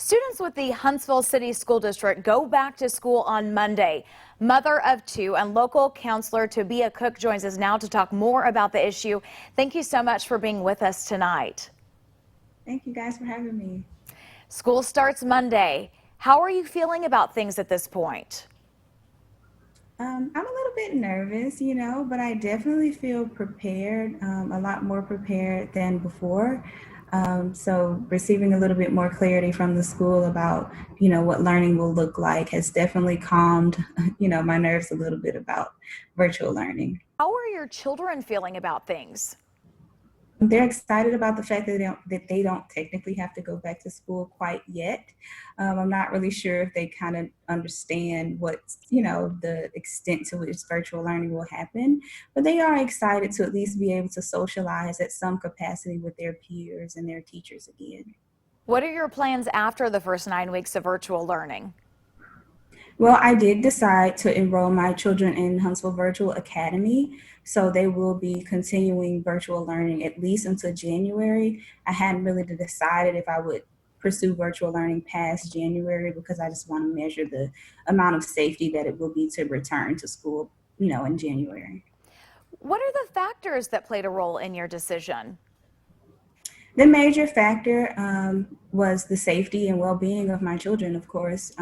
Students with the Huntsville City School District go back to school on Monday. Mother of two and local counselor Tabia Cook joins us now to talk more about the issue. Thank you so much for being with us tonight. Thank you guys for having me. School starts Monday. How are you feeling about things at this point? I'm a little bit nervous, but I definitely feel prepared, a lot more prepared than before. So receiving a little bit more clarity from the school about, what learning will look like has definitely calmed, my nerves a little bit about virtual learning. How are your children feeling about things? They're excited about the fact that they don't technically have to go back to school quite yet. I'm not really sure if they kind of understand the extent to which virtual learning will happen, but they are excited to at least be able to socialize at some capacity with their peers and their teachers again. What are your plans after the first 9 weeks of virtual learning? Well, I did decide to enroll my children in Huntsville Virtual Academy, so they will be continuing virtual learning at least until January. I hadn't really decided if I would pursue virtual learning past January because I just want to measure the amount of safety that it will be to return to school, in January. What are the factors that played a role in your decision? The major factor was the safety and well-being of my children, of course.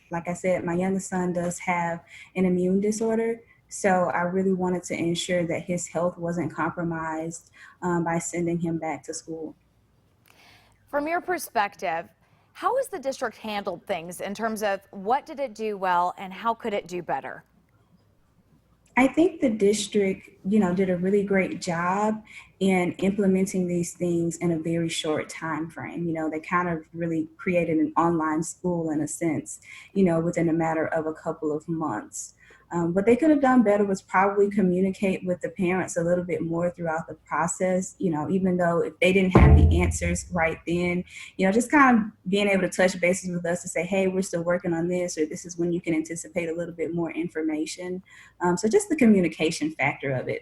Like I said, my youngest son does have an immune disorder, so I really wanted to ensure that his health wasn't compromised by sending him back to school. From your perspective, how has the district handled things in terms of what did it do well and how could it do better? I think the district, did a really great job in implementing these things in a very short time frame. They kind of really created an online school in a sense, within a matter of a couple of months. What they could have done better was probably communicate with the parents a little bit more throughout the process, even though if they didn't have the answers right then, just kind of being able to touch bases with us to say, hey, we're still working on this, or this is when you can anticipate a little bit more information. So just the communication factor of it,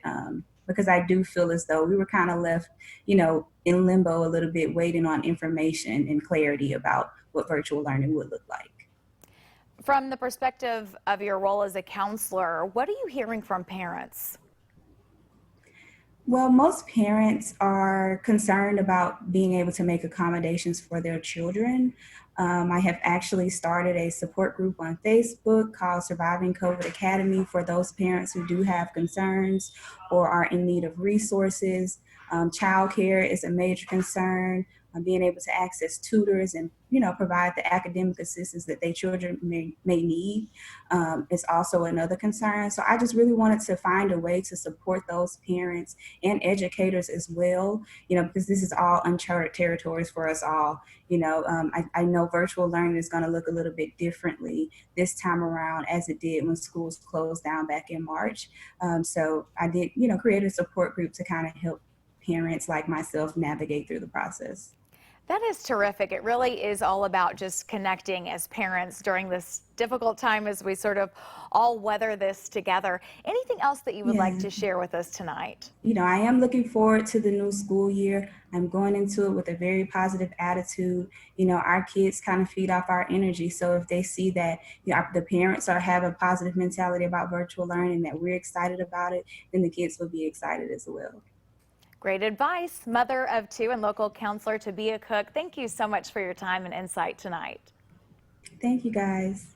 because I do feel as though we were kind of left, in limbo a little bit, waiting on information and clarity about what virtual learning would look like. From the perspective of your role as a counselor, what are you hearing from parents? Well, most parents are concerned about being able to make accommodations for their children. I have actually started a support group on Facebook called Surviving COVID Academy for those parents who do have concerns or are in need of resources. Childcare is a major concern. Being able to access tutors and provide the academic assistance that their children may need is also another concern. So I just really wanted to find a way to support those parents and educators as well, because this is all uncharted territories for us all. I know virtual learning is going to look a little bit differently this time around as it did when schools closed down back in March. So I did, create a support group to kind of help parents like myself navigate through the process. That is terrific. It really is all about just connecting as parents during this difficult time as we sort of all weather this together. Anything else that you would like Yeah. to share with us tonight? I am looking forward to the new school year. I'm going into it with a very positive attitude. Our kids kind of feed off our energy. So if they see that the parents have a positive mentality about virtual learning, that we're excited about it, then the kids will be excited as well. Great advice. Mother of two and local counselor Tabia Cook, thank you so much for your time and insight tonight. Thank you, guys.